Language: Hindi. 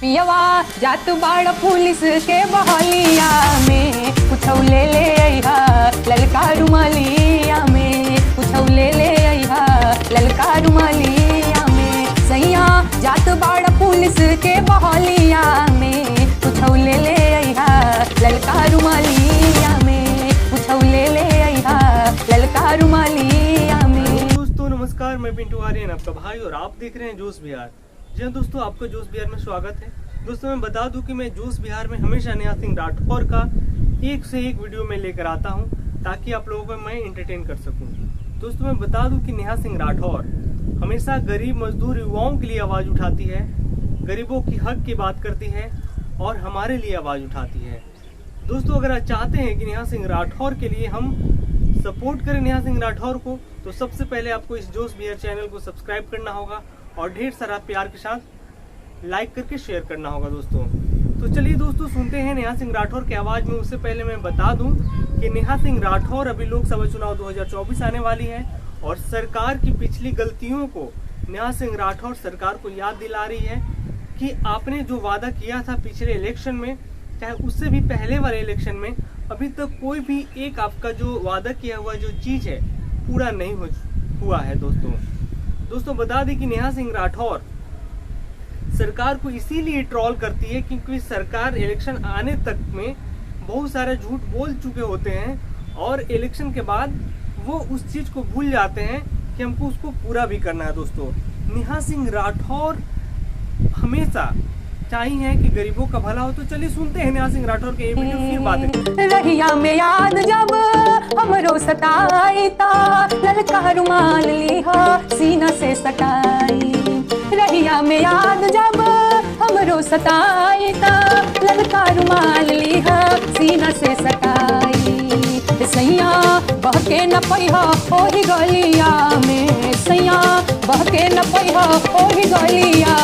पियवा जात बाड़ पुलिस के बहलिया में कुछौ ले ले अइहा ललका रुमालिया में कुछौ ले ले अइहा ललका रुमालिया में सैया जात बाड़ पुलिस के बहलिया में कुछौ ले ले अइहा ललका रुमालिया में कुछौ ले ले अइहा ललका रुमालिया में। दोस्तों नमस्कार, मैं पिंटू आर्यन आपका भाई और आप देख रहे हैं जोश बिहार। जी हाँ दोस्तों, आपको जोश बिहार में स्वागत है। दोस्तों मैं बता दूं कि मैं जोश बिहार में हमेशा नेहा सिंह राठौर का एक से एक वीडियो में लेकर आता हूं ताकि आप लोगों को मैं एंटरटेन कर सकूं। दोस्तों मैं बता दूं कि नेहा सिंह राठौर हमेशा गरीब मजदूर युवाओं के लिए आवाज उठाती है, गरीबों की हक की बात करती है और हमारे लिए आवाज उठाती है। दोस्तों अगर आप चाहते हैं कि नेहा सिंह राठौर के लिए हम सपोर्ट करें नेहा सिंह राठौर को, तो सबसे पहले आपको इस जोश बिहार चैनल को सब्सक्राइब करना होगा और ढेर सारा प्यार के साथ लाइक करके शेयर करना होगा दोस्तों। तो चलिए दोस्तों सुनते हैं नेहा सिंह राठौर की आवाज में। उससे पहले मैं बता दूं कि नेहा सिंह राठौर अभी लोकसभा चुनाव 2024 आने वाली है और सरकार की पिछली गलतियों को नेहा सिंह राठौर सरकार को याद दिला रही है कि आपने जो वादा किया था पिछले इलेक्शन में, चाहे उससे भी पहले वाले इलेक्शन में, अभी तक कोई भी एक आपका जो वादा किया हुआ जो चीज है पूरा नहीं हुआ है दोस्तों बता दें कि नेहा सिंह राठौर सरकार को इसीलिए ट्रोल करती है क्योंकि सरकार इलेक्शन आने तक में बहुत सारे झूठ बोल चुके होते हैं और इलेक्शन के बाद वो उस चीज को भूल जाते हैं कि हमको उसको पूरा भी करना है। दोस्तों नेहा सिंह राठौर हमेशा चाहिए है कि गरीबों का भला हो। तो चलिए सुनते हैं नेहा सिंह राठौर के वीडियो फिर बातें। रहिया में याद जब हमरो सताई ता ललका रुमाल लिहा सीना से सटाई। रहिया में याद जब हमरो सताई ता ललका रुमाल लिहा सीना से सटाई। सैया बहके न पैहा ओही गलिया में, सैया बहके न पैहा ओही गलिया